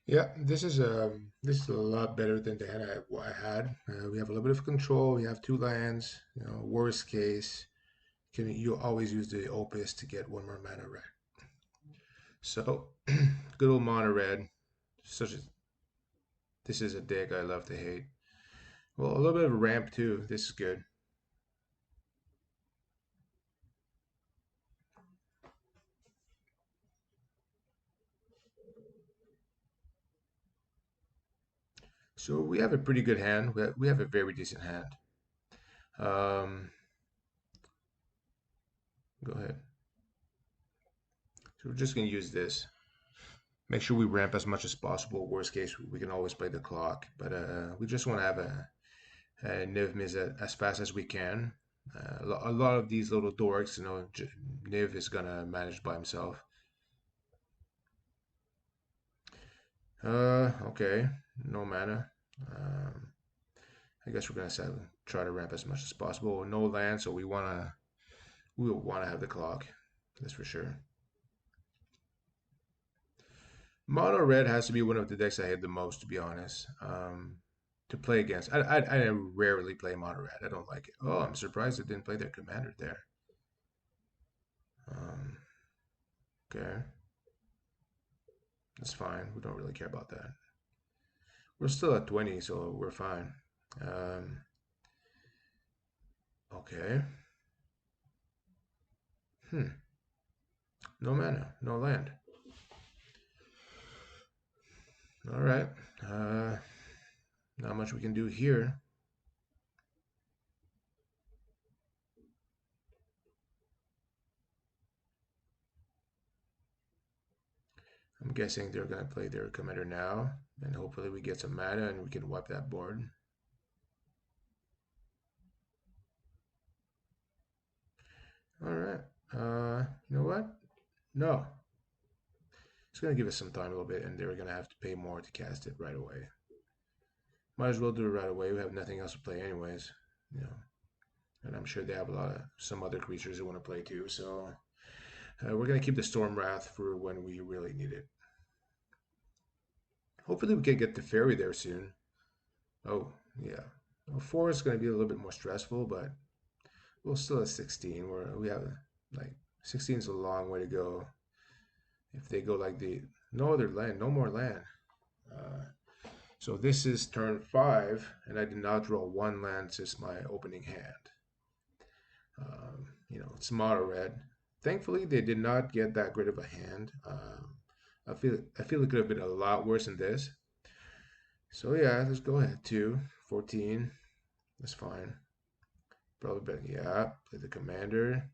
Yeah, this is a lot better than the hand I had. We have a little bit of control. We have two lands. Worst case, you always use the Opus to get one more mana red. So, good old mono red. Such as this is a deck I love to hate. Well, a little bit of ramp too. This is good. So we have a pretty good hand. We have a very decent hand. Um, Go ahead. So we're just gonna use this. Make sure we ramp as much as possible. Worst case, we can always play the clock, but we just want to have a Niv miss as fast as we can. A lot of these little dorks, Niv is gonna manage by himself. Okay, no mana. Um, I guess we're gonna try to ramp as much as possible. No land, so we wanna have the clock. That's for sure. Mono red has to be one of the decks I hate the most, to be honest. To play against, I rarely play mono red. I don't like it. Oh, I'm surprised they didn't play their commander there. Um, okay, that's fine. We don't really care about that. We're still at 20, so we're fine. Um, okay. Hmm. No mana, no land. All right. Uh, Not much we can do here. I'm guessing they're gonna play their commander now, and hopefully we get some mana and we can wipe that board. All right. You know what? No. It's gonna give us some time a little bit, and they're gonna have to pay more to cast it right away. Might as well do it right away. We have nothing else to play anyways, you know. And I'm sure they have a lot of some other creatures they want to play too. So we're gonna keep the Storm Wrath for when we really need it. Hopefully we can get the fairy there soon. Oh yeah, well, 4 is gonna be a little bit more stressful, but we'll still at 16. We have like 16 is a long way to go. If they go like the no other land, no more land. Uh, So this is turn 5, and I did not draw one land since my opening hand. It's mono red. Thankfully, they did not get that great of a hand. I feel it could have been a lot worse than this. So yeah, let's go ahead. 2, 14. That's fine. Probably better. Yeah, play the commander.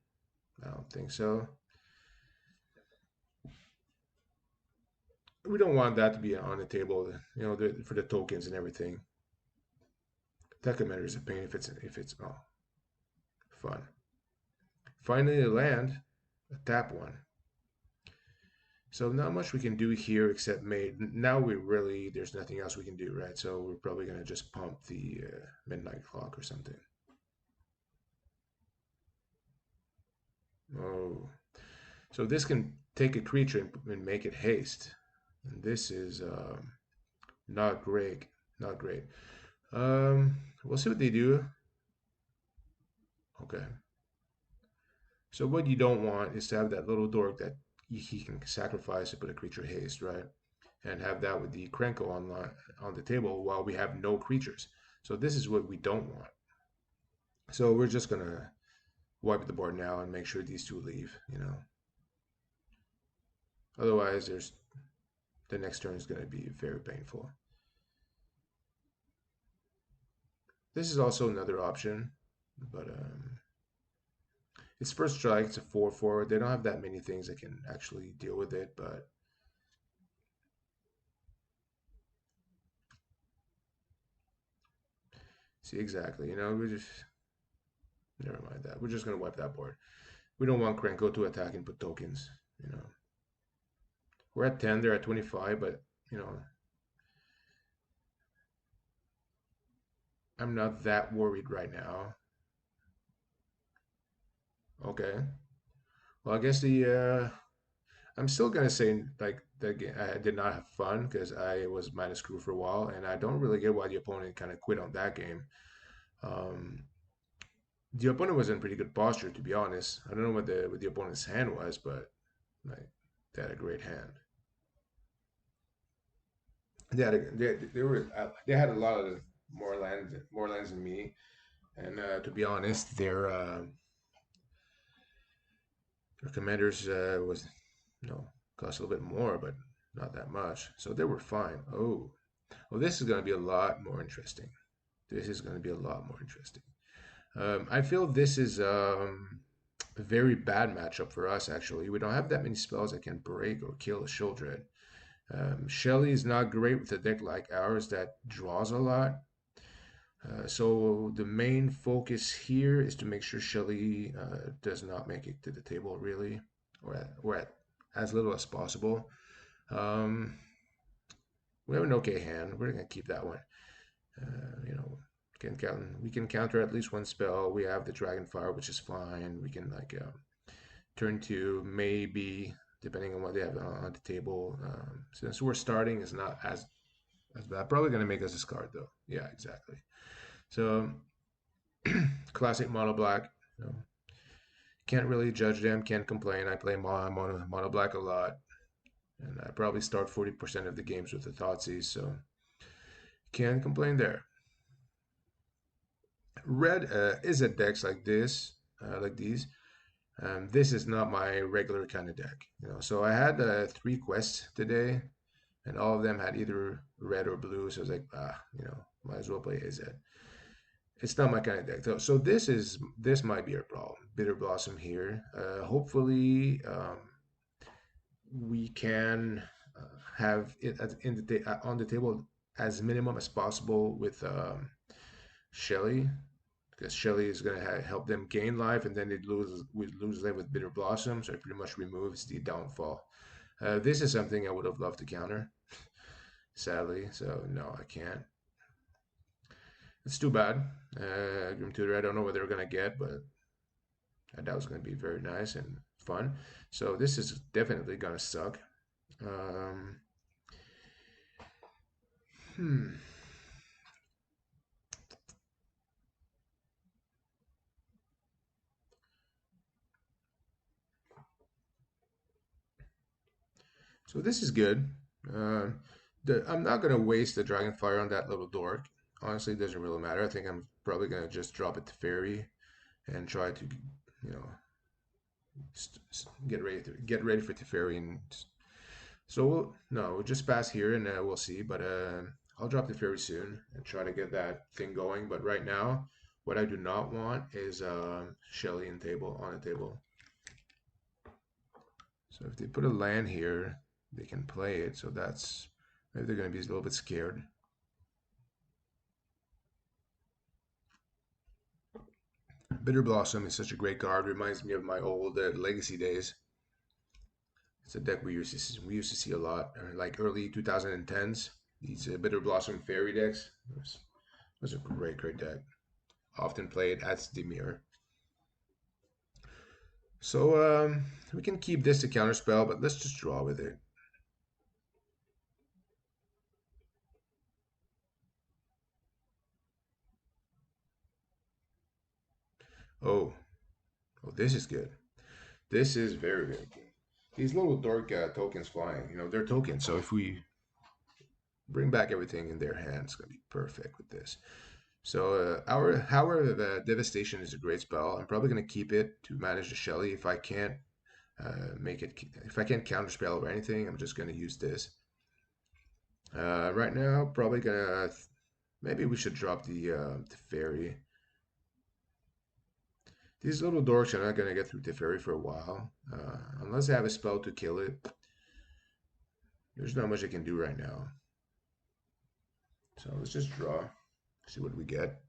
I don't think so. We don't want that to be on the table, for the tokens and everything. That commander is a pain if it's fun. Finally, a land, a tap one. So not much we can do here except mate. Now there's nothing else we can do, right? So we're probably gonna just pump the midnight clock or something. Oh, so this can take a creature and make it haste. And this is not great, not great. We'll see what they do. Okay. So what you don't want is to have that little dork that he can sacrifice to put a creature haste, right? And have that with the Krenko on the table while we have no creatures. So this is what we don't want. So we're just gonna wipe the board now and make sure these two leave. Otherwise, there's the next turn is gonna be very painful. This is also another option, but it's first strike. It's a 4/4. They don't have that many things that can actually deal with it, but see exactly. We just never mind that. We're just gonna wipe that board. We don't want Krenko to attack and put tokens. You know, we're at 10. They're at 25, but you know, I'm not that worried right now. Okay. Well, I guess I'm still gonna say like that game, I did not have fun because I was minus crew for a while, and I don't really get why the opponent kind of quit on that game. Um, the opponent was in pretty good posture, to be honest. I don't know what the opponent's hand was, but like they had a great hand. They had a lot of more lands than me, and to be honest, their commanders was cost a little bit more, but not that much, so they were fine. Oh, well, this is going to be a lot more interesting. This is going to be a lot more interesting. I feel this is a very bad matchup for us, actually. We don't have that many spells that can break or kill a Shieldred. Shelly is not great with a deck like ours that draws a lot. So the main focus here is to make sure Shelly does not make it to the table, really, or at as little as possible. Um, we have an okay hand. We're gonna keep that one. You know, we can counter at least one spell. We have the Dragonfire, which is fine. We can like turn two, maybe depending on what they have on the table. Since we're starting, it's not as bad. Probably gonna make us discard though. Yeah, exactly. So classic mono black. You know, can't really judge them. Can't complain. I play mono black a lot, and I probably start 40% of the games with the Thoughtseize, so can't complain there. Red is a decks like this, like these. This is not my regular kind of deck, So I had three quests today, and all of them had either red or blue. So I was like, might as well play Izzet. It's not my kind of deck. So this might be a problem. Bitter Blossom here. Hopefully, we can have it on the table as minimum as possible with Shelly, because Shelly is going to help them gain life, and then we lose life with Bitter Blossom, so it pretty much removes the downfall. This is something I would have loved to counter, sadly, so no, I can't. It's too bad. Grim Tutor, I don't know what they're going to get, but I doubt it's going to be very nice and fun. So this is definitely going to suck. Um, hmm. So this is good. Uh, I'm not going to waste the Dragonfire on that little dork. Honestly, it doesn't really matter. I think I'm probably going to just drop it to Fairy and try to, you know, get ready for Teferi. And so we'll just pass here and we'll see. But I'll drop the Teferi soon and try to get that thing going. But right now, what I do not want is Shelly on the table. So if they put a land here, they can play it. So that's maybe they're going to be a little bit scared. Bitter Blossom is such a great card. Reminds me of my old Legacy days. It's a deck we used to see a lot, like early 2010s. These Bitter Blossom Fairy decks. It was a great deck. Often played at the mirror. So we can keep this to counterspell, but let's just draw with it. Oh, oh, this is good. This is very good. These little dork tokens flying, they're tokens. So if we bring back everything in their hands, it's gonna be perfect with this. So our Devastation is a great spell. I'm probably gonna keep it to manage the Shelly. If I can't if I can't counterspell or anything, I'm just gonna use this. Right now, probably gonna maybe we should drop the Fairy. These little dorks are not gonna get through the Fairy for a while, unless I have a spell to kill it. There's not much I can do right now. So let's just draw, see what we get.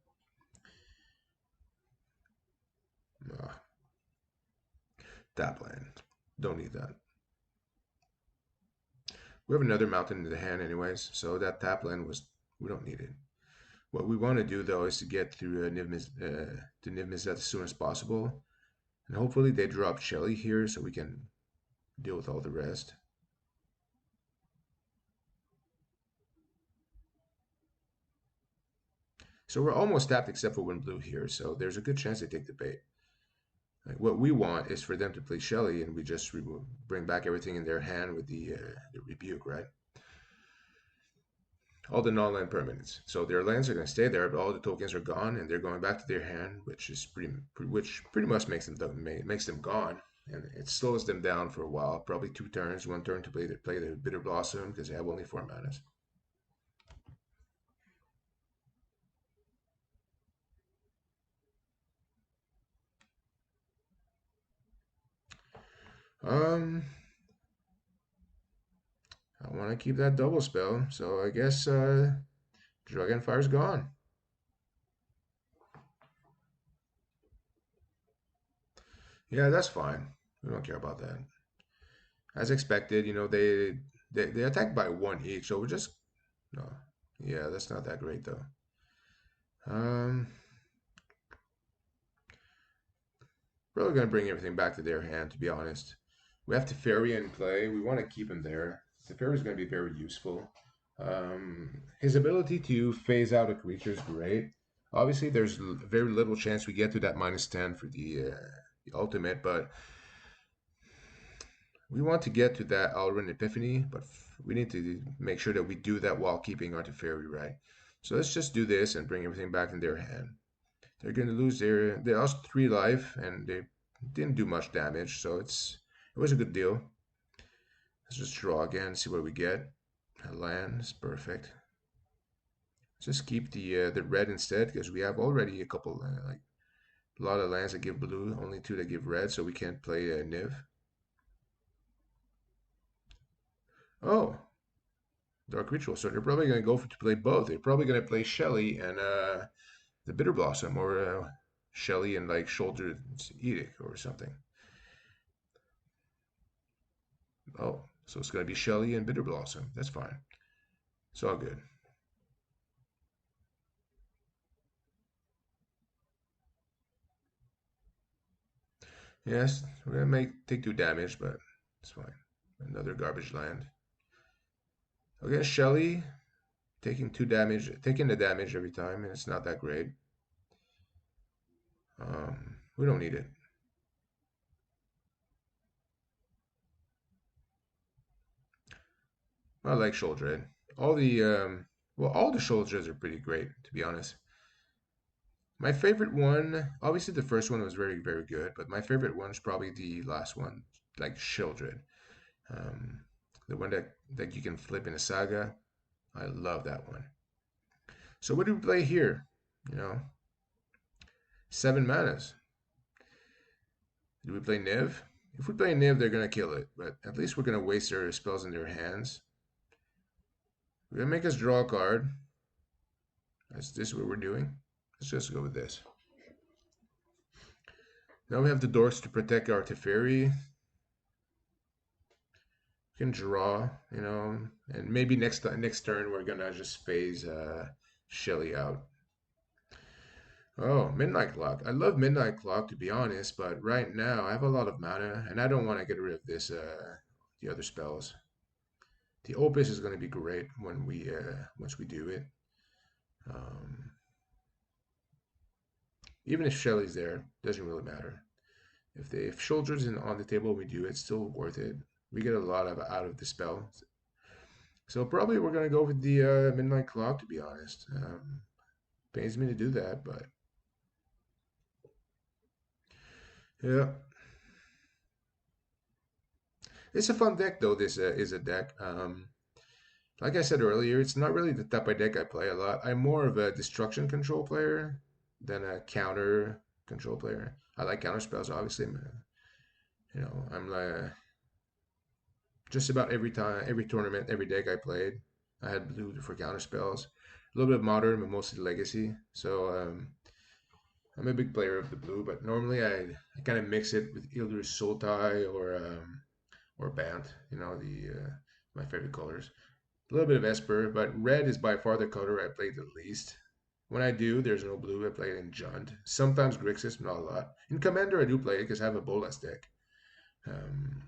Tap land. Don't need that. We have another mountain in the hand anyways, so that tap land we don't need it. What we want to do though is to get through Niv Mizzet as soon as possible. And hopefully they drop Shelly here so we can deal with all the rest. So we're almost tapped except for when blue here, so there's a good chance they take the bait. Like what we want is for them to play Shelly, and we just bring back everything in their hand with the rebuke, right? All the non-land permanents. So their lands are going to stay there, but all the tokens are gone, and they're going back to their hand, which is which pretty much makes them gone, and it slows them down for a while. Probably 2 turns, 1 turn to play the Bitter Blossom because they have only 4 manas. Um, I want to keep that double spell, so I guess Dragonfire's gone. Yeah, that's fine. We don't care about that. As expected, they attack by 1 each, so we're just no. Yeah, that's not that great though. Um, Probably gonna bring everything back to their hand, to be honest. We have Teferi in play. We want to keep him there. Teferi is going to be very useful. His ability to phase out a creature is great. Obviously, there's very little chance we get to that -10 for the ultimate, but we want to get to that Alrin Epiphany, but we need to make sure that we do that while keeping our Teferi right. So let's just do this and bring everything back in their hand. They're going to lose they lost 3 life and they didn't do much damage, so it was a good deal. Let's just draw again, see what we get. A land is perfect. Just keep the red instead because we have already a couple like a lot of lands that give blue, only 2 that give red, so we can't play Niv. Oh, Dark Ritual. So they're probably going to go to play both. They're probably going to play Shelly and the Bitter Blossom, or Shelly and like Shoulder Edict or something. Oh, so it's going to be Shelly and Bitter Blossom. That's fine. It's all good. Yes, we're going to take 2 damage, but it's fine. Another garbage land. Against Shelly, taking the damage every time, and it's not that great. We don't need it. I like Shoulder. All the all the Shoulders are pretty great, to be honest. My favorite one, obviously the first one was very, very good, but my favorite one is probably the last one, like Children. Um, the one that you can flip in a saga. I love that one. So what do we play here? You know, 7 manas. Do we play Niv? If we play Niv, they're gonna kill it, but at least we're gonna waste their spells in their hands. We're gonna make us draw a card. Is this what we're doing? Let's just go with this. Now we have the dorks to protect our Teferi. We can draw, and maybe next turn we're gonna just phase Shelly out. Oh, Midnight Clock. I love Midnight Clock, to be honest, but right now I have a lot of mana and I don't want to get rid of this the other spells. The Opus is going to be great when we once we do it. Um, Even if Shelly's there, doesn't really matter. If Shoulder's on the table, we do, it's still worth it. We get a lot out of the spell. So probably we're gonna go with the Midnight Clock, to be honest. Pains me to do that, but yeah, it's a fun deck though. This is a deck. Like I said earlier, it's not really the type of deck I play a lot. I'm more of a destruction control player than a counter control player. I like counter spells, obviously. I'm like just about every tournament, every deck I played, I had blue for counter spells. A little bit of modern, but mostly legacy. So I'm a big player of the blue, but normally I kind of mix it with either Sultai or Bant. The my favorite colors. A little bit of Esper, but red is by far the color I play the least. When I do, there's no blue. I play it in Jund. Sometimes Grixis, not a lot. In Commander, I do play it because I have a Bolas deck. Um,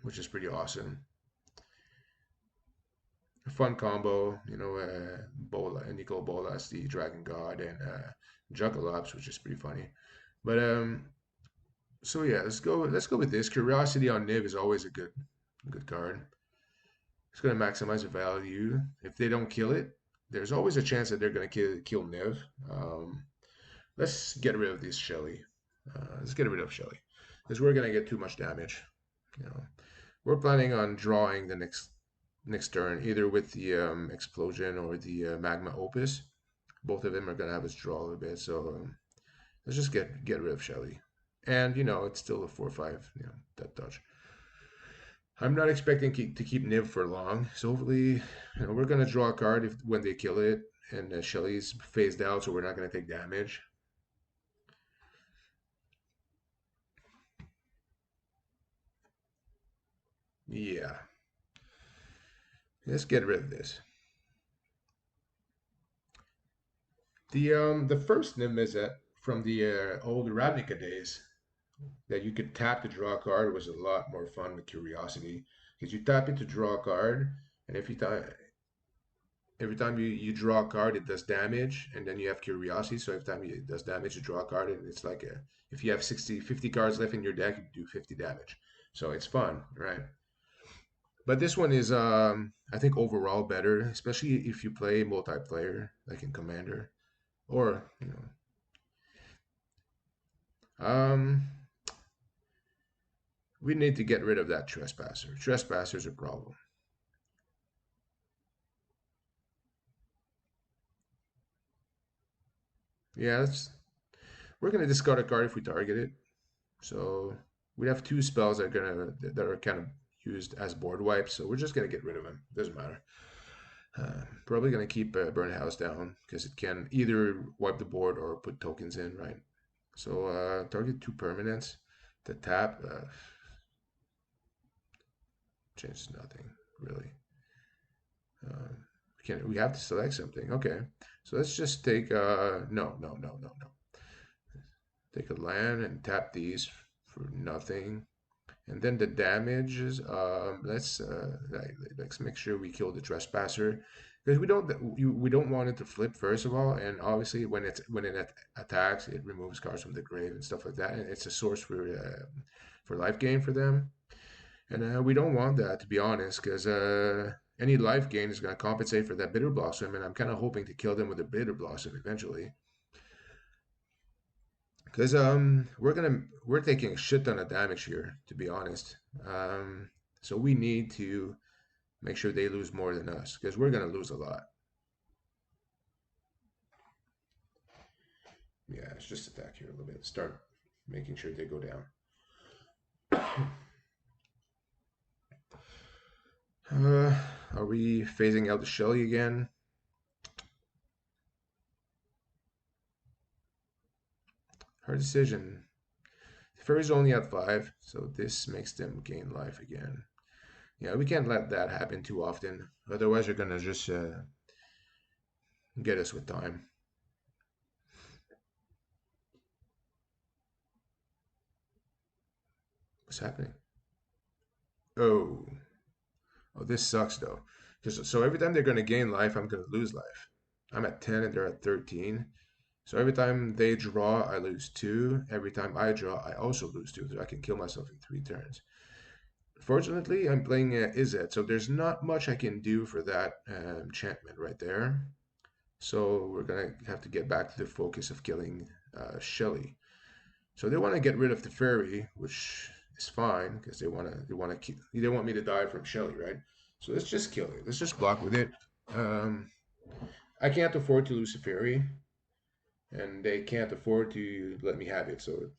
which is pretty awesome. A fun combo, Bola, Nicol Bolas, the Dragon God, and Juggalops, which is pretty funny. But so yeah, let's go with this. Curiosity on Niv is always a good card. It's gonna maximize the value. If they don't kill it, there's always a chance that they're gonna kill Niv. Um, let's get rid of this Shelly. Let's get rid of Shelly because we're gonna get too much damage. You know, we're planning on drawing the next turn either with the explosion or the magma opus. Both of them are gonna have us draw a little bit. So let's just get rid of Shelly. And it's still a 4/5. That touch. I'm not expecting to keep Niv for long, so hopefully, we're gonna draw a card when they kill it, and Shelly's phased out, so we're not gonna take damage. Yeah, let's get rid of this. The first Niv Izzet from the old Ravnica days that you could tap to draw a card was a lot more fun with Curiosity because you tap it to draw a card, and every time you draw a card, it does damage, and then you have Curiosity. So every time it does damage, you draw a card, and it's like if you have 50 cards left in your deck, you do 50 damage. So it's fun, right? But this one is, I think, overall better, especially if you play multiplayer, like in Commander, or um, we need to get rid of that Trespasser. Trespasser's a problem. Yeah, we're gonna discard a card if we target it. So we have two spells that are kind of used as board wipes. So we're just gonna get rid of them. Doesn't matter. Probably gonna keep Burn House down because it can either wipe the board or put tokens in, right? So target two permanents. The tap changes nothing really. We have to select something. Okay, so let's just take no. Take a land and tap these for nothing. And then the damage is let's make sure we kill the trespasser because we don't want it to flip first of all, and obviously when it attacks, it removes cards from the grave and stuff like that, and it's a source for life gain for them, and we don't want that to be honest because any life gain is going to compensate for that bitter blossom, and I'm kind of hoping to kill them with a bitter blossom eventually. Because we're taking a shit ton of damage here, to be honest. So we need to make sure they lose more than us, because we're gonna lose a lot. Yeah, let's just attack here a little bit. Start making sure they go down. Are we phasing out the Shelly again? Hard decision. The Fairy's only at 5, so this makes them gain life again. Yeah, we can't let that happen too often. Otherwise, they're gonna just get us with time. What's happening? Oh, oh, this sucks though. So every time they're gonna gain life, I'm gonna lose life. I'm at 10 and they're at 13. So every time they draw, I lose 2. Every time I draw, I also lose 2. So I can kill myself in 3 turns. Fortunately, I'm playing Izzet, so there's not much I can do for that enchantment right there. So we're gonna have to get back to the focus of killing Shelly. So they want to get rid of the fairy, which is fine because they want me to die from Shelly, right? So let's just kill it. Let's just block with it. Um, I can't afford to lose a fairy, and they can't afford to let me have it. So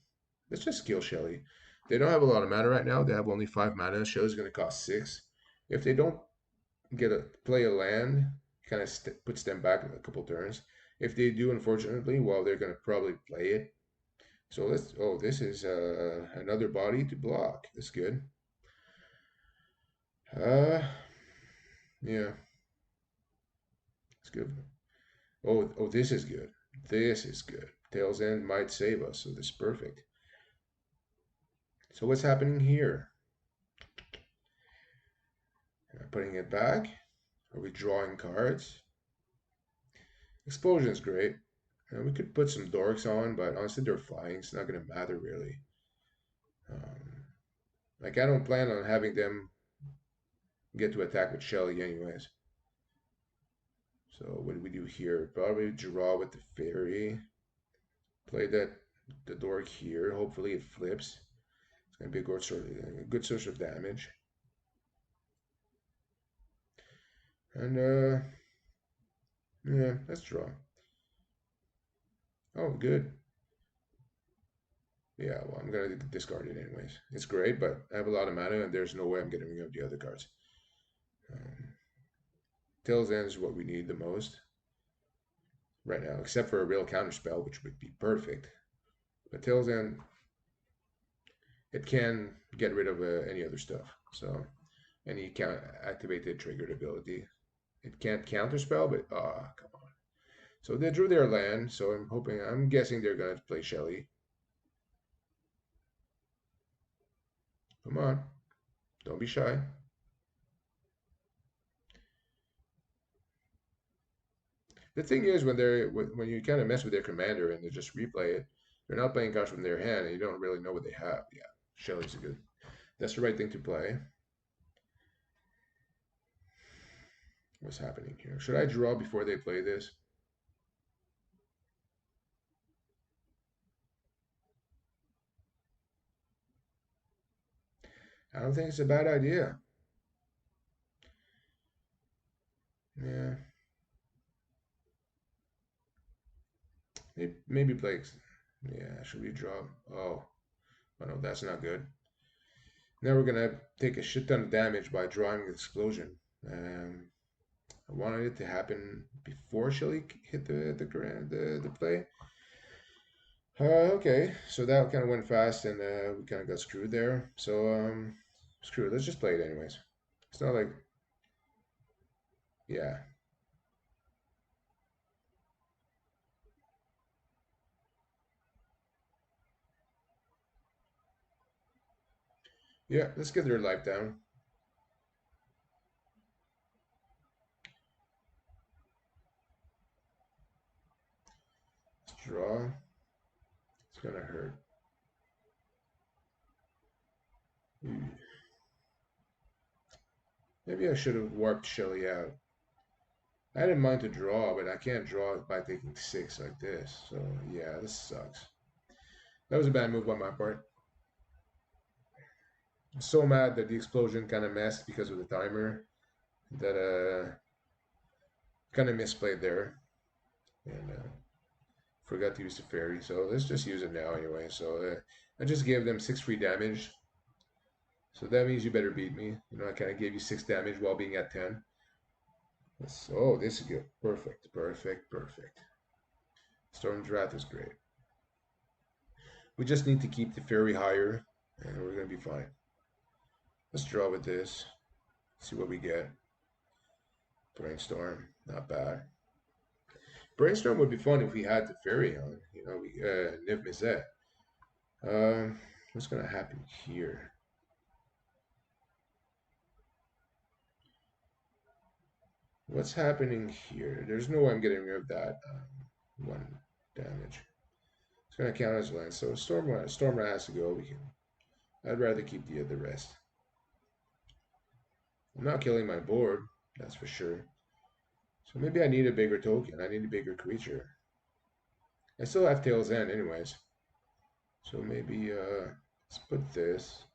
let's just kill Shelly. They don't have a lot of mana right now. They have only 5 mana. Shelly's going to cost 6. If they don't play a land, kind of puts them back a couple turns. If they do, unfortunately, well, they're going to probably play it. So let's. Oh, this is another body to block. That's good. Uh, yeah, it's good. Oh, this is good. This is good. Tails End might save us, so this is perfect. So what's happening here? Putting it back. Are we drawing cards? Explosion's great. We could put some dorks on, but honestly, they're flying. It's not going to matter really. Um, like, I don't plan on having them get to attack with Shelly anyways. So what do we do here? Probably draw with the fairy. Play the dork here. Hopefully it flips. It's going to be a good source of damage. And yeah, let's draw. Oh, good. Yeah, well, I'm gonna discard it anyways. It's great, but I have a lot of mana, and there's no way I'm getting rid of the other cards. Tails End is what we need the most right now, except for a real counter spell, which would be perfect. But Tails End, it can get rid of any other stuff. So, and you can't activate the triggered ability. It can't counter spell, but come on. So they drew their land, so I'm guessing they're gonna play Shelly. Come on, don't be shy. The thing is, when you kind of mess with their commander and they just replay it, they're not playing cards from their hand, and you don't really know what they have. Yeah, Shelly's a good. That's the right thing to play. What's happening here? Should I draw before they play this? I don't think it's a bad idea. Yeah, maybe play. Yeah, should we draw? Oh, oh no, that's not good. Now we're gonna take a shit ton of damage by drawing the explosion. I wanted it to happen before Shelly hit the play. Okay, so that kind of went fast, and we kind of got screwed there. So screw it. Let's just play it anyways. It's not like, yeah, yeah. Let's get their life down. Let's draw. It's gonna hurt. Maybe I should have warped Shelly out. I didn't mind to draw, but I can't draw by taking 6 like this. So yeah, this sucks. That was a bad move on my part. I'm so mad that the explosion kind of messed because of the timer. That kind of misplayed there, and forgot to use the fairy. So let's just use it now anyway. So I just gave them 6 free damage. So that means you better beat me. You know, I kind of gave you 6 damage while being at 10. Oh, this is good. Perfect, perfect, perfect. Storm's Wrath is great. We just need to keep the fairy higher, and we're going to be fine. Let's draw with this. See what we get. Brainstorm, not bad. Brainstorm would be fun if we had the fairy on. You know, we Niv Mizzet. What's going to happen here? What's happening here? There's no way I'm getting rid of that 1 damage. It's going to count as land. So Storm has to go. I'd rather keep the rest. I'm not killing my board, that's for sure. So maybe I need a bigger token. I need a bigger creature. I still have Tails End anyways. So maybe let's put this.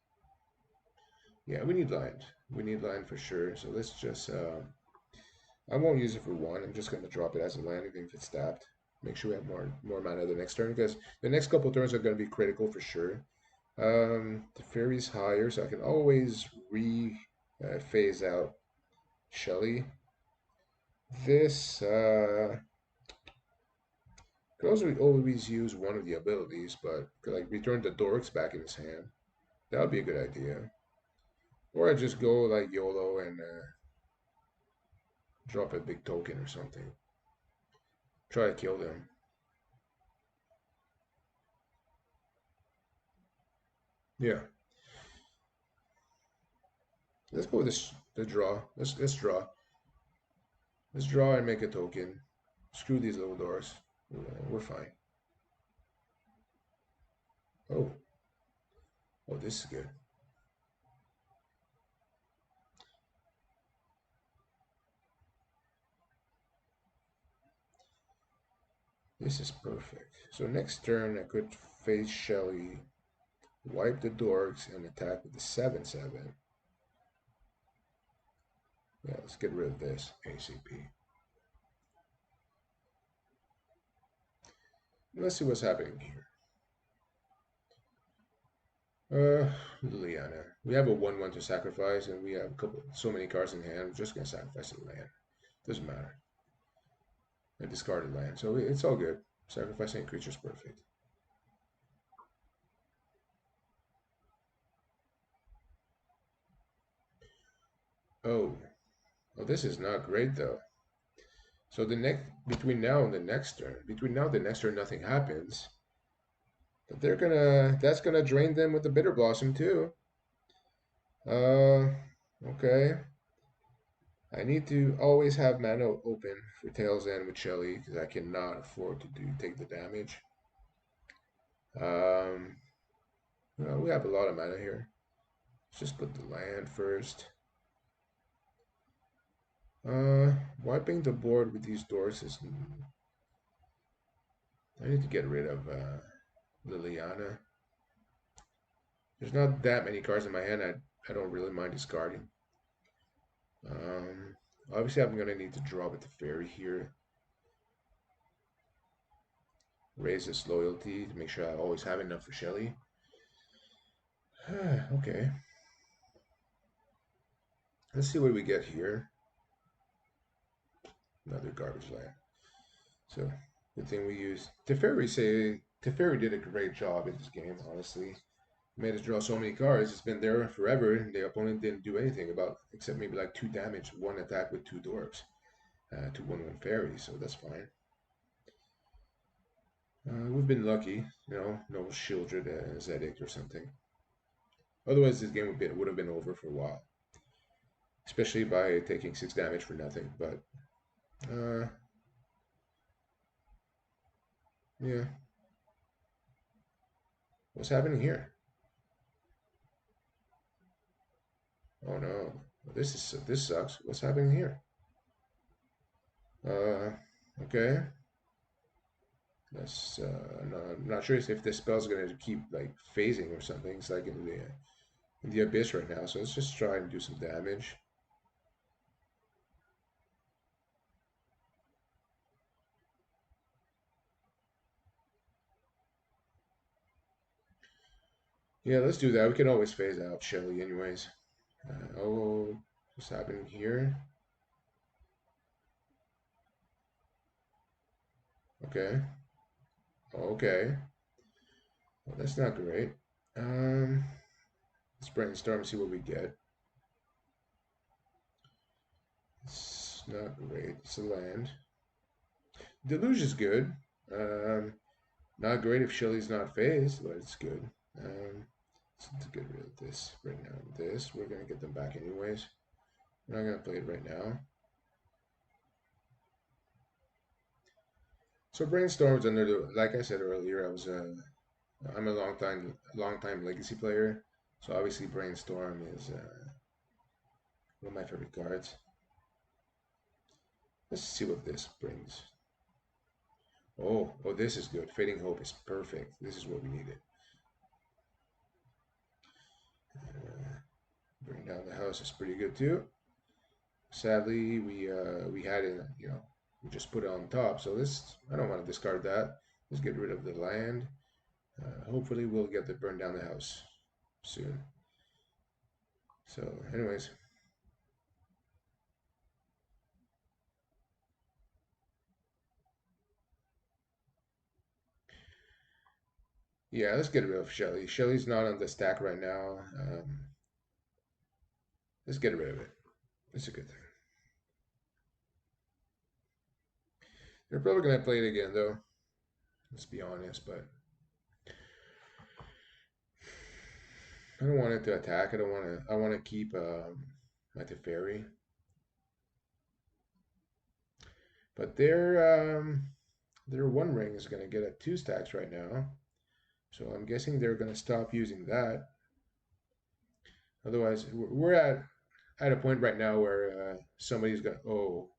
Yeah, we need land. We need land for sure. So let's just I won't use it for 1. I'm just gonna drop it as a land even if it's tapped. Make sure we have more mana the next turn because the next couple turns are gonna be critical for sure. The fairy's higher, so I can always phase out Shelly. This could also always use one of the abilities, but could like return the dorks back in his hand. That would be a good idea. Or I just go like YOLO and drop a big token or something. Try to kill them. Yeah. Let's go with this. The draw. Let's draw. Let's draw and make a token. Screw these little doors. We're fine. Oh, oh, this is good. This is perfect. So next turn I could face Shelly, wipe the dorks, and attack with the 7/7. Yeah, let's get rid of this ACP. Let's see what's happening here. Liliana. We have a 1/1 to sacrifice, and we have so many cards in hand. We're just gonna sacrifice a land. Doesn't matter. I discarded land, so it's all good. Sacrificing a creature's perfect. Oh, oh, this is not great though. So the next between now and the next turn, nothing happens. But that's gonna drain them with the Bitter Blossom too. Okay. I need to always have mana open for Tails End with Shelly because I cannot afford to take the damage. Um, well, we have a lot of mana here. Let's just put the land first. Wiping the board with these doors is. I need to get rid of Liliana. There's not that many cards in my hand. I don't really mind discarding. Um, Obviously, I'm gonna need to draw with the fairy here. Raise this loyalty to make sure I always have enough for Shelly. Okay. Let's see what we get here. Another garbage land. So, good thing we used. Teferi did a great job in this game, honestly. Made us draw so many cards. It's been there forever, and the opponent didn't do anything about except maybe like 2 damage, 1 attack with 2 dwarves, 2/1/1 fairies, so that's fine. We've been lucky, no Shieldred Zedic or something. Otherwise, this game would have been over for a while, especially by taking 6 damage for nothing. But yeah, what's happening here? Oh no, this sucks. What's happening here? Okay. That's no, I'm not sure if this spell's gonna keep like phasing or something. It's like in the abyss right now. So let's just try and do some damage. Yeah, let's do that. We can always phase out Shelly anyways. Oh, what's happening here? Okay. Okay. Well, that's not great. Let's brainstorm and see what we get. It's not great. It's a land. Deluge is good. Um, Not great if Shelly's not phased, but it's good. Let's get rid of this right now. We're gonna get them back anyways. We're not gonna play it right now. So brainstorms under like I said earlier, I'm a long time legacy player. So obviously brainstorm is one of my favorite cards. Let's see what this brings. Oh, this is good. Fading Hope is perfect. This is what we needed. Bring down the house is pretty good too. Sadly, we had it, we just put it on top. So I don't want to discard that. Let's get rid of the land. Hopefully, we'll get to burn down the house soon. So, anyways, yeah, let's get rid of Shelly. Shelly's not on the stack right now. Let's get rid of it. It's a good thing. They're probably gonna play it again though. Let's be honest, but I don't want it to attack. I don't want to. I want to keep my Teferi. But their One Ring is going to get at 2 stacks right now. So I'm guessing they're going to stop using that. Otherwise, we're at a point right now where somebody's going to,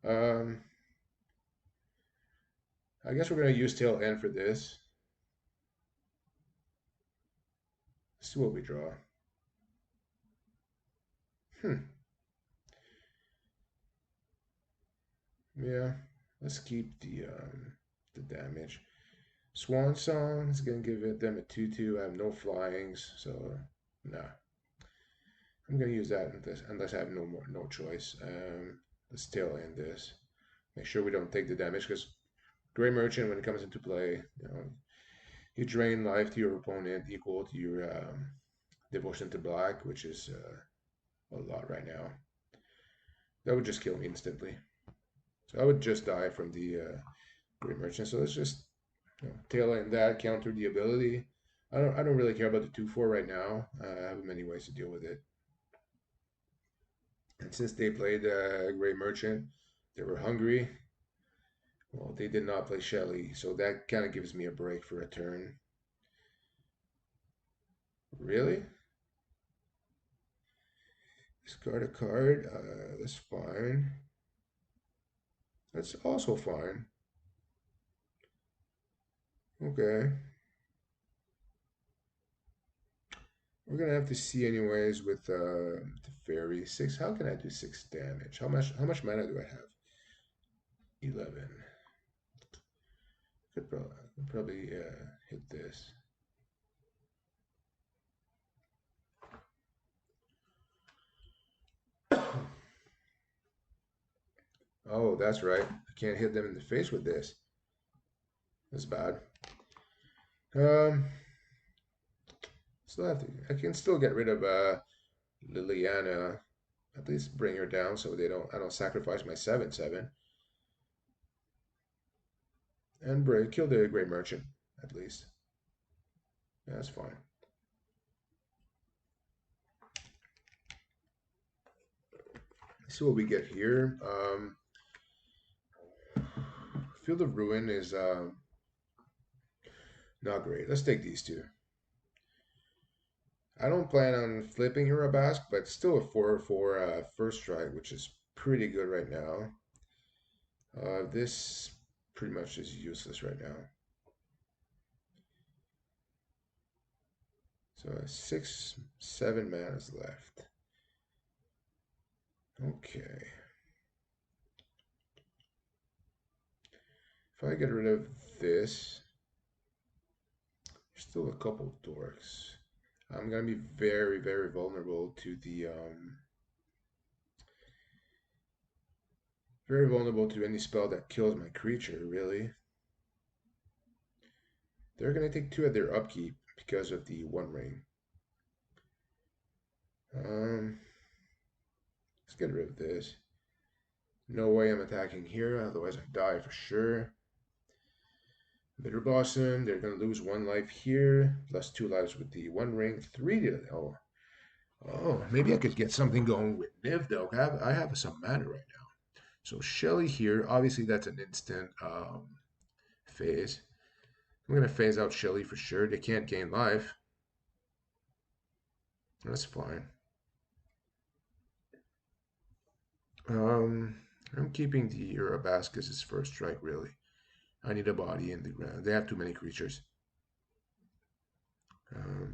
um, I guess we're going to use tail end for this. Let's see what we draw. Yeah, let's keep the damage. Swan Song is gonna give them a 2/2. I have no flyings, so nah. I'm gonna use that unless I have no choice. Let's tail end this. Make sure we don't take the damage because Gray Merchant, when it comes into play, you drain life to your opponent equal to your devotion to black, which is a lot right now. That would just kill me instantly. So I would just die from the Gray Merchant. So let's just tail end that, counter the ability. I don't really care about the 2/4 right now. I have many ways to deal with it. And since they played Gray Merchant, they were hungry. Well, they did not play Shelly, so that kind of gives me a break for a turn. Really? Discard a card. That's fine. That's also fine. Okay. We're gonna have to see anyways with the fairy 6. How can I do 6 damage? How much mana do I have? 11. Could probably hit this. Oh, that's right. I can't hit them in the face with this. That's bad. Still have to. I can still get rid of Liliana. At least bring her down so I don't sacrifice my 7/7. And kill the Grey Merchant, at least. Yeah, that's fine. Let's see what we get here. Field of Ruin is not great. Let's take these two. I don't plan on flipping Hirabask, but still a 4/4 first strike, which is pretty good right now. This pretty much is useless right now. So 6/7 mana is left. Okay. If I get rid of this, there's still a couple dorks. I'm gonna be very, very vulnerable to the very vulnerable to any spell that kills my creature, really. They're gonna take 2 at their upkeep because of the One Ring. Let's get rid of this. No way I'm attacking here, otherwise I die for sure. Bitter Blossom, they're gonna lose 1 life here, plus 2 lives with the One Ring, 3 to oh, maybe I could get something going with Niv though. I have some mana right now. So Shelly here, obviously that's an instant phase. I'm gonna phase out Shelly for sure. They can't gain life. That's fine. I'm keeping the Urabask as his first strike, really. I need a body in the ground. They have too many creatures.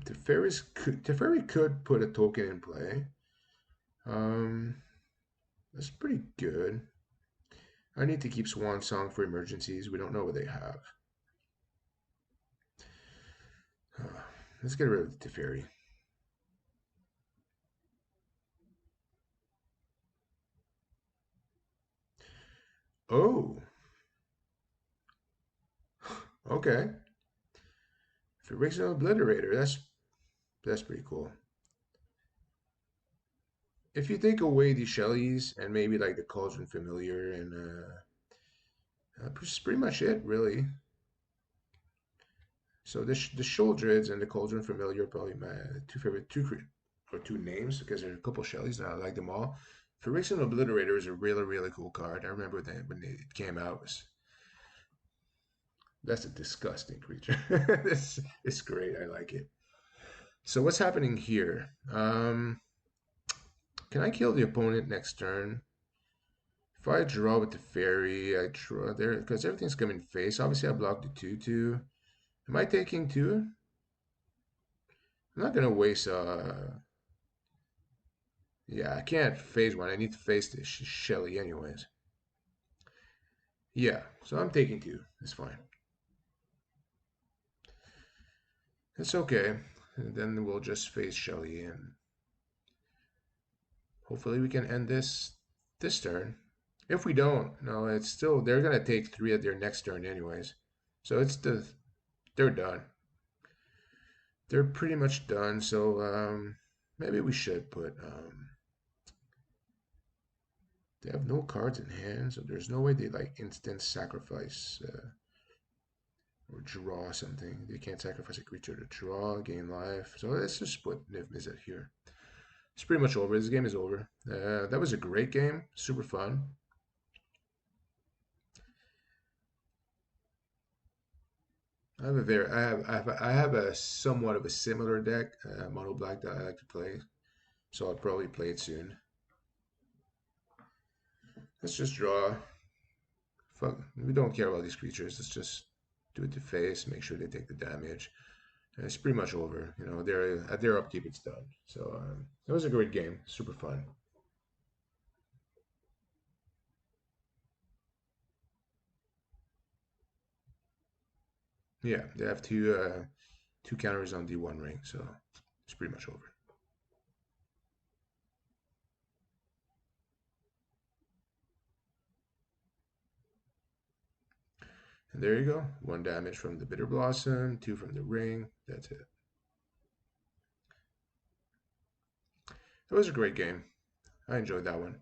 Teferi could put a token in play. That's pretty good. I need to keep Swan Song for emergencies. We don't know what they have. Let's get rid of the Teferi. Oh. Okay. Phyrexian Obliterator. That's pretty cool. If you take away the Shellys and maybe like the Cauldron Familiar and that's pretty much it, really. So the Shuldreds and the Cauldron Familiar are probably my two favorite or two names because there are a couple Shellys and I like them all. Phyrexian Obliterator is a really cool card. I remember that when it came out. That's a disgusting creature. It's great. I like it. So what's happening here? Can I kill the opponent next turn? If I draw with the fairy, I draw there because everything's coming face. Obviously, I block the 2/2. Am I taking two? I'm not gonna waste. Yeah, I can't phase one. I need to face the Shelly anyways. Yeah, so I'm taking two. It's fine. It's okay. And then we'll just face Shelly and hopefully we can end this turn. If we don't, no, it's still they're gonna take three at their next turn anyways. So they're done. They're pretty much done. So maybe we should put they have no cards in hand, so there's no way they like instant sacrifice or draw something. They can't sacrifice a creature to draw, gain life. So let's just put Niv Mizzet here. It's pretty much over. This game is over. That was a great game. Super fun. I have a somewhat of a similar deck, mono black that I like to play. So I'll probably play it soon. Let's just draw. Fuck, we don't care about these creatures. Let's just do it to face, make sure they take the damage. And it's pretty much over. You know, at their upkeep, it's done. So it was a great game, super fun. Yeah, they have two counters on D1 ring, so it's pretty much over. And there you go. One damage from the Bitter Blossom, two from the ring. That's it. It was a great game. I enjoyed that one.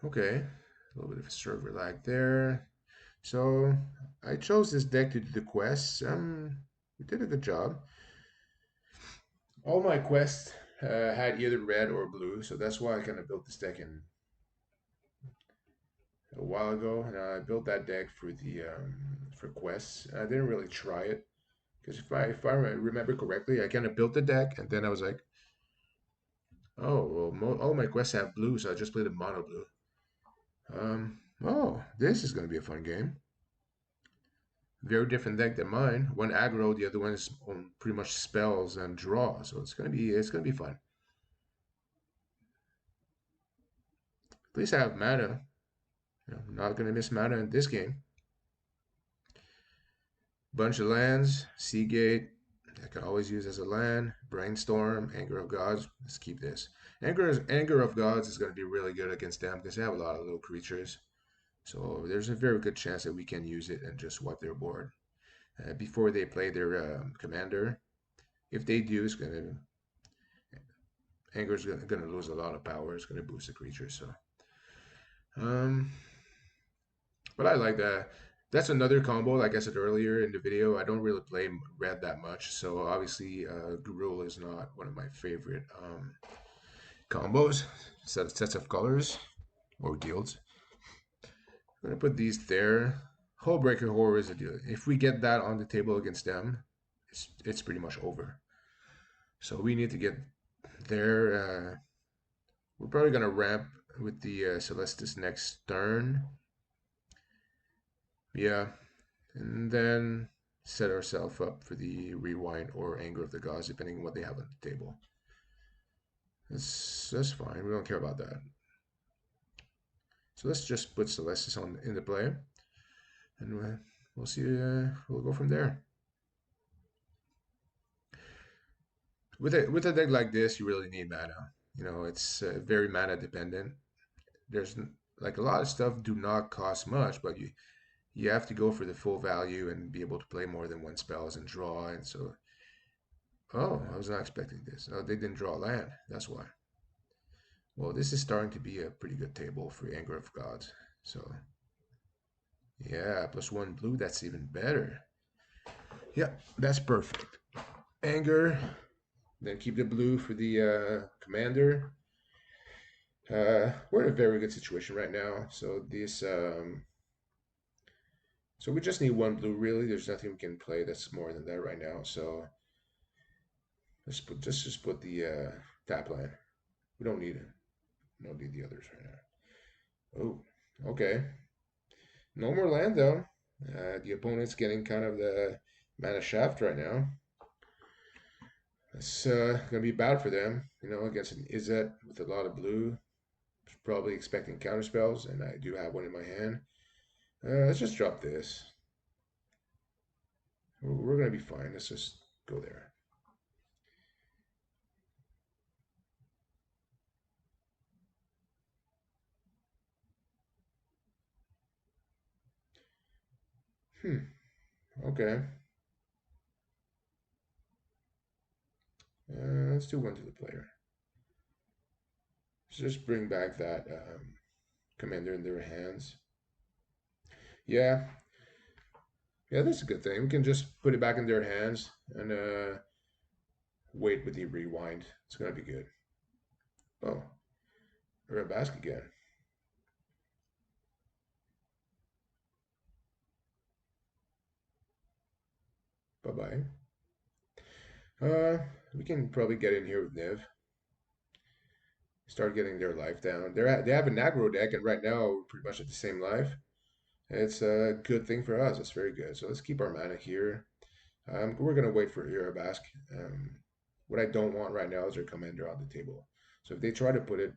Okay, a little bit of a server lag there. So I chose this deck to do the quests. We did a good job. All my quests had either red or blue, so that's why I kind of built this deck in a while ago. And I built that deck for quests. I didn't really try it because if I remember correctly, I kind of built the deck and then I was like, oh well, all my quests have blue, so I just played a mono blue. Oh, this is going to be a fun game. Very different deck than mine. One aggro, the other one is on pretty much spells and draw. So it's gonna be fun. At least I have mana. You know, I'm not gonna miss mana in this game. Bunch of lands, Seagate. I can always use as a land. Brainstorm, Anger of Gods. Let's keep this. Anger of Gods is gonna be really good against them because they have a lot of little creatures. So there's a very good chance that we can use it and just wipe their board before they play their commander. If they do, it's gonna Anger's gonna lose a lot of power. It's gonna boost the creature. So, um, but I like that. That's another combo. Like I said earlier in the video, I don't really play red that much. So obviously, Gruul is not one of my favorite combos. Sets of colors or guilds. I'm gonna put these there. Hullbreaker Horror is a deal. If we get that on the table against them, it's pretty much over. So we need to get there. We're probably gonna ramp with the Celestis next turn. Yeah, and then set ourselves up for the Rewind or Anger of the Gods, depending on what they have on the table. That's fine. We don't care about that. So let's just put Celestis on in the play, and we'll see. We'll go from there. With a deck like this, you really need mana. You know, it's very mana dependent. There's like a lot of stuff do not cost much, but you have to go for the full value and be able to play more than one spells and draw. And so, oh, I was not expecting this. Oh, they didn't draw land. That's why. Well, this is starting to be a pretty good table for Anger of Gods. So Yeah, +1 blue, that's even better. Yeah, that's perfect. Anger, then keep the blue for the commander. We're in a very good situation right now. So we just need one blue really. There's nothing we can play that's more than that right now. So just put the tap line. We don't need it. We don't need the others right now. Oh, okay. No more land though. The opponent's getting kind of the mana shaft right now. It's gonna be bad for them, against an Izzet with a lot of blue. Probably expecting counter spells, and I do have one in my hand. Let's just drop this. We're gonna be fine. Let's just go there. Hmm. Okay. Let's do one to the player. Let's just bring back that commander in their hands. Yeah. Yeah, that's a good thing. We can just put it back in their hands and wait with the rewind. It's gonna be good. Oh, we're a basket again. Bye bye. Uh, we can probably get in here with Niv. Start getting their life down. They have an aggro deck, and right now we're pretty much at the same life. It's a good thing for us. It's very good. So let's keep our mana here. We're gonna wait for Irabask. What I don't want right now is their commander on the table. So if they try to put it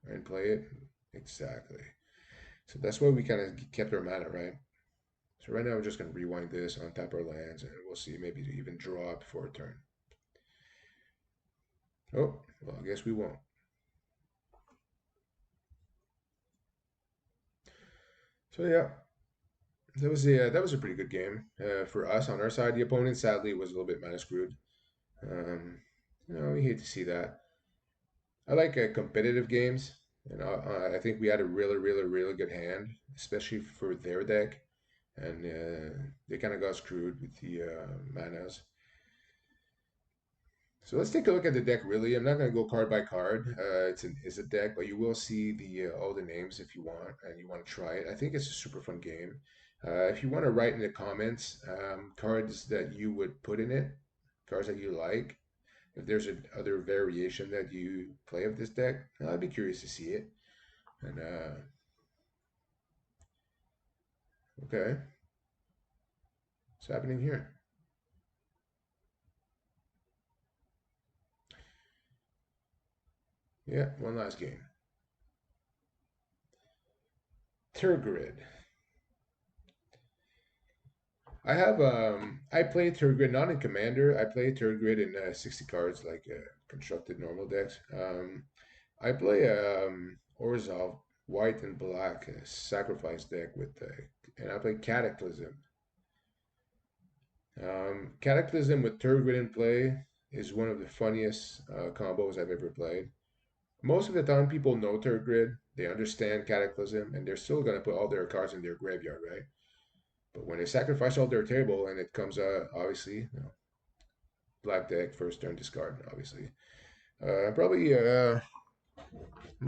and play it, exactly. So that's why we kind of kept our mana, right? So right now we're just gonna rewind this, untap our lands, and we'll see maybe to even draw before a turn. Oh, well, I guess we won't. So yeah, that was a pretty good game for us on our side. The opponent sadly was a little bit mana screwed. Um, we hate to see that. I like competitive games, and I think we had a really, really, really good hand, especially for their deck, and they kind of got screwed with the manas. So let's take a look at the deck. Really, I'm not going to go card by card. It's a deck, but you will see the all the names if you want, and you want to try it. I think it's a super fun game. If you want to write in the comments cards that you would put in it, cards that you like, if there's other variation that you play of this deck, I'd be curious to see it. And okay, what's happening here? Yeah, one last game. Tergrid. I play Turgrid not in Commander. I play Turgrid in 60 cards like constructed normal decks. I play Orzhov white and black sacrifice deck and I play Cataclysm. Cataclysm with Turgrid in play is one of the funniest combos I've ever played. Most of the time, people know Turgrid, they understand Cataclysm, and they're still gonna put all their cards in their graveyard, right? But when they sacrifice all their table and it comes obviously, black deck, first turn discard, obviously. Probably, I'm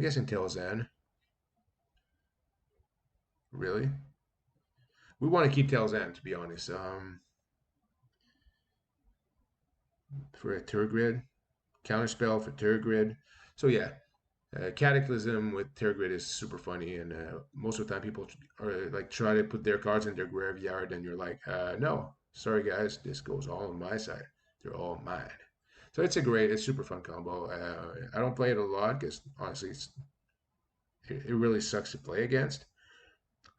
guessing Tailzan. Really? We want to keep Tailzan, to be honest. For a Turgrid, counterspell for Turgrid. So yeah, Cataclysm with Tergrid is super funny, and most of the time people are like try to put their cards in their graveyard, and you're like, no, sorry guys, this goes all on my side. They're all mine. So it's super fun combo. I don't play it a lot because honestly, it really sucks to play against.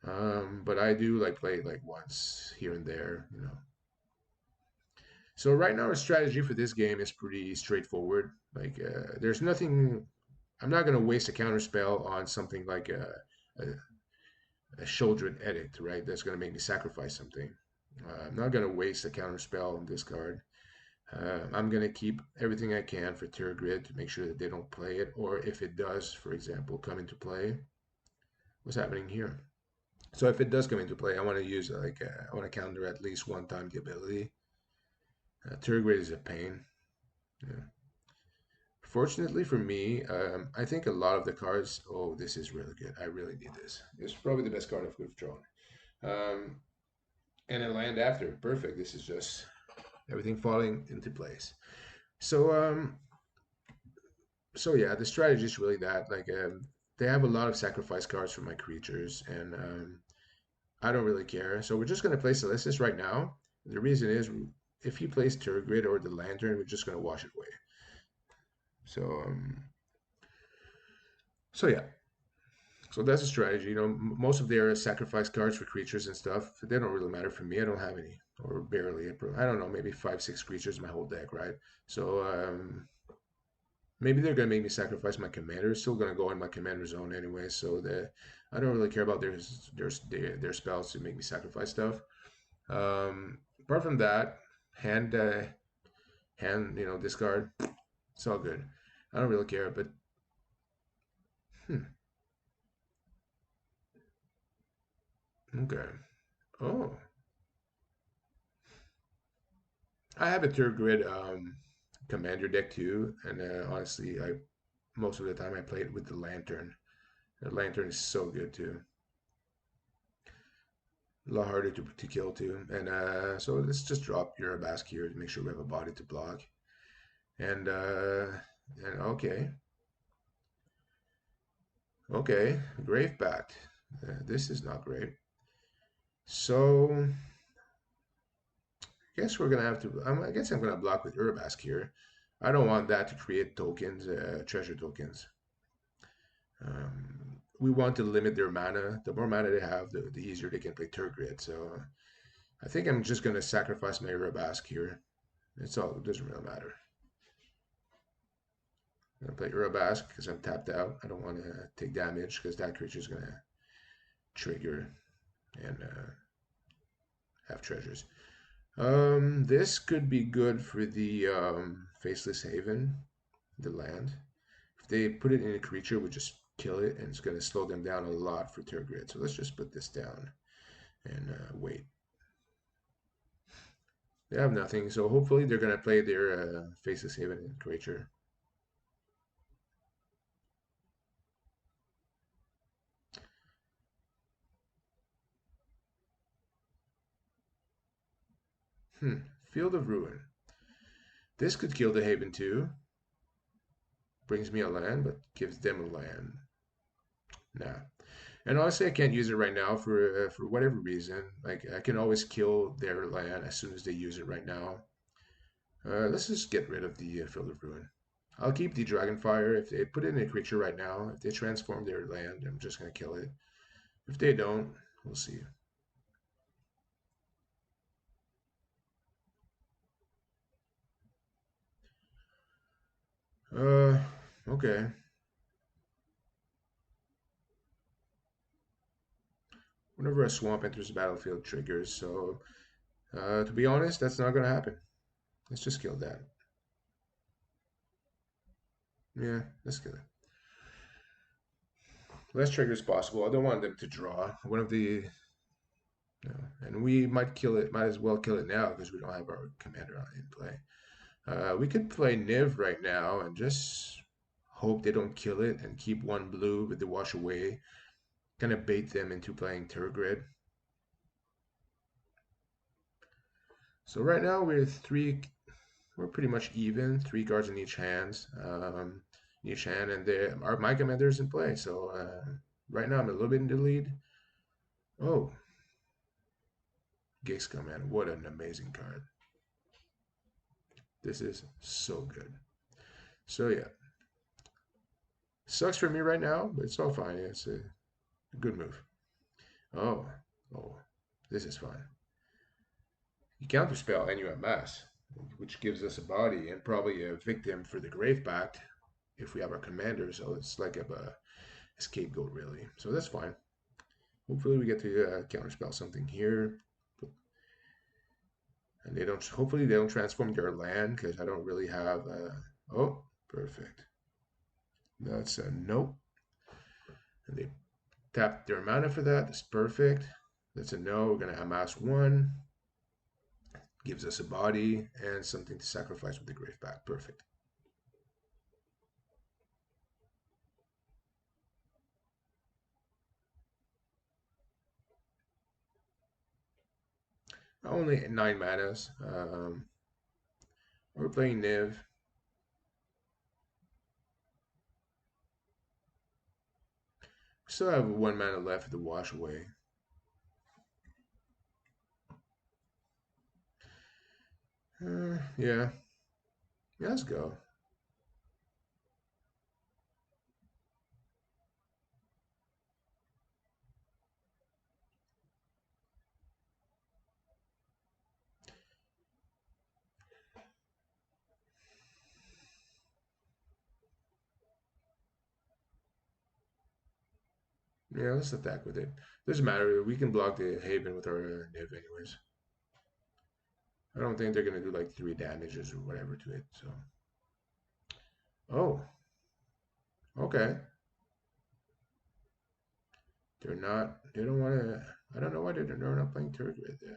But I do like play it like once here and there. So right now, our strategy for this game is pretty straightforward. Like, there's nothing. I'm not going to waste a counter spell on something like a Shouldred Edict, right? That's going to make me sacrifice something. I'm not going to waste a counter spell on this card. I'm going to keep everything I can for Tergrid to make sure that they don't play it, or if it does, for example, come into play. What's happening here? So if it does come into play, I want to use I want to counter at least one time the ability. Turgid is a pain. Yeah. Fortunately for me, I think a lot of the cards. Oh, this is really good. I really need this. It's probably the best card I've drawn. Um, and a land after. Perfect. This is just everything falling into place. So so yeah, the strategy is really that they have a lot of sacrifice cards for my creatures, and I don't really care. So we're just gonna play Celestis right now. The reason is if he plays Turgid or the Lantern, we're just gonna wash it away. So so yeah, so that's a strategy. You know, most of their sacrifice cards for creatures and stuff, they don't really matter for me. I don't have any, or barely. I don't know, maybe five, six creatures in my whole deck, right? So maybe they're gonna make me sacrifice my commander. It's still gonna go in my commander zone anyway. So I don't really care about their spells to make me sacrifice stuff. Apart from that, hand hand discard. It's all good. I don't really care. But hmm, okay. Oh, I have a third grid commander deck too, and honestly, I most of the time I play it with the lantern. The lantern is so good too. A lot harder to kill too. And so let's just drop Urabask here to make sure we have a body to block. And okay, okay, Gravebacked. This is not great. So I guess we're gonna have to. I guess I'm gonna block with Urabask here. I don't want that to create tokens, treasure tokens. We want to limit their mana. The more mana they have, the easier they can play Turgid. So I think I'm just gonna sacrifice my Urabask here. It's all. It doesn't really matter. I'm gonna play Urabask because I'm tapped out. I don't want to take damage because that creature is gonna trigger and have treasures. This could be good for the Faceless Haven, the land. If they put it in a creature, we just kill it, and it's going to slow them down a lot for Turgid. So let's just put this down and wait. They have nothing, so hopefully they're going to play their Faceless Haven creature. Field of Ruin. This could kill the Haven too. Brings me a land, but gives them a land. Nah. And honestly, I can't use it right now for whatever reason. Like I can always kill their land as soon as they use it right now. Let's just get rid of the Field of Ruin. I'll keep the Dragonfire. If they put in a creature right now, if they transform their land, I'm just gonna kill it. If they don't, we'll see. Uh, okay. Whenever a swamp enters the battlefield, triggers. So, to be honest, that's not gonna happen. Let's just kill that. Yeah, let's kill it. Less triggers possible. I don't want them to draw. One of the no. And we might kill it. Might as well kill it now because we don't have our commander in play. We could play Niv right now and just hope they don't kill it and keep one blue with the wash away. Kind of bait them into playing Turgid. So right now we're pretty much even. Three cards in each hand, and my commander's in play. So right now I'm a little bit in the lead. Oh, Gix Command, what an amazing card! This is so good. So yeah, sucks for me right now, but it's all fine. It's a good move. Oh, oh, this is fine. You counterspell and you have mass, which gives us a body and probably a victim for the Graveback if we have our commander. So it's like a scapegoat, really. So that's fine. Hopefully we get to counterspell something here. And they don't. Hopefully they don't transform their land because I don't really have. Oh, perfect. That's a nope. And they Tap their mana for that. That's perfect. That's a no. We're gonna amass one. Gives us a body and something to sacrifice with the grave pack. Perfect. Only 9 manas. We're playing Niv. We still have 1 mana left to wash away. Yeah. Yeah, let's go. Yeah, let's attack with it. Doesn't matter. We can block the Haven with our Niv anyways. I don't think they're gonna do like 3 damages or whatever to it. So, oh, okay. They're not. They don't want to. I don't know why they're not playing Turgid. Yeah.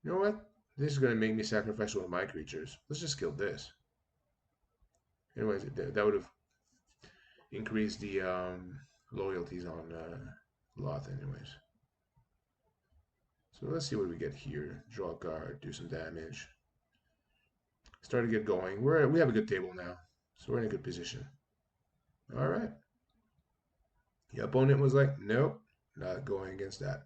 You know what? This is gonna make me sacrifice one of my creatures. Let's just kill this. Anyways, that would have increased the loyalties on Loth. Anyways, so let's see what we get here. Draw a card, do some damage. Start to get going. We have a good table now, so we're in a good position. All right. The opponent was like, nope, not going against that.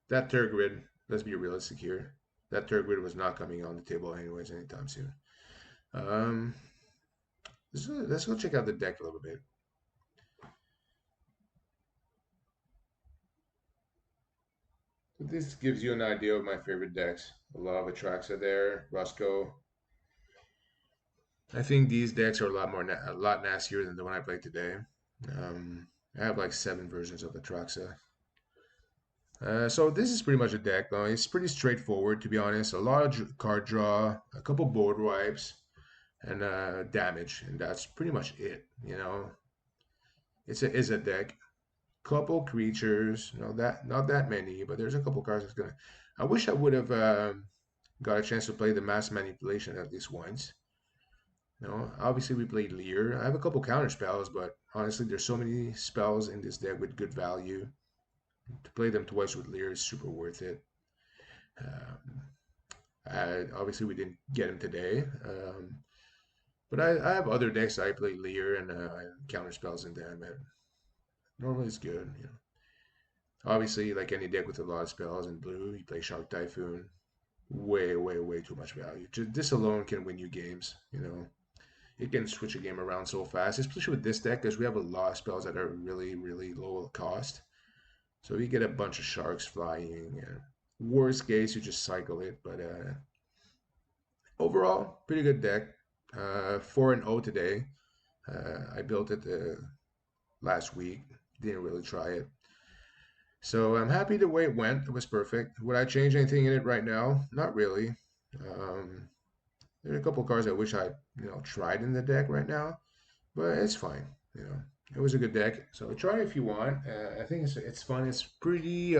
That Turgid, let's be realistic here. That Turgid was not coming on the table anyways anytime soon. Um, let's go check out the deck a little bit. This gives you an idea of my favorite decks. A lot of Atraxa there, Roscoe. I think these decks are a lot nastier than the one I played today. Um, I have like 7 versions of Atraxa. So this is pretty much a deck, though. It's pretty straightforward, to be honest. A lot of card draw, a couple board wipes, and damage, and that's pretty much it. It's a deck. Couple creatures, not that many, but there's a couple cards that's gonna. I wish I would have got a chance to play the mass manipulation at least once. Obviously we played Lear. I have a couple counter spells, but honestly, there's so many spells in this deck with good value. To play them twice with Lear is super worth it. Um, obviously, we didn't get him today, but I have other decks I play Lear and counter spells in them, and normally it's good. Obviously, like any deck with a lot of spells in blue, you play Shark Typhoon. Way, way, way too much value. Just this alone can win you games. It can switch a game around so fast, especially with this deck, because we have a lot of spells that are really, really low cost. So you get a bunch of sharks flying. Worst case, you just cycle it. But overall, pretty good deck. 4-0 today. I built it last week. Didn't really try it. So I'm happy the way it went. It was perfect. Would I change anything in it right now? Not really. Um, there are a couple cards I wish I tried in the deck right now, but it's fine. It was a good deck. So try it if you want. I think it's fun. It's pretty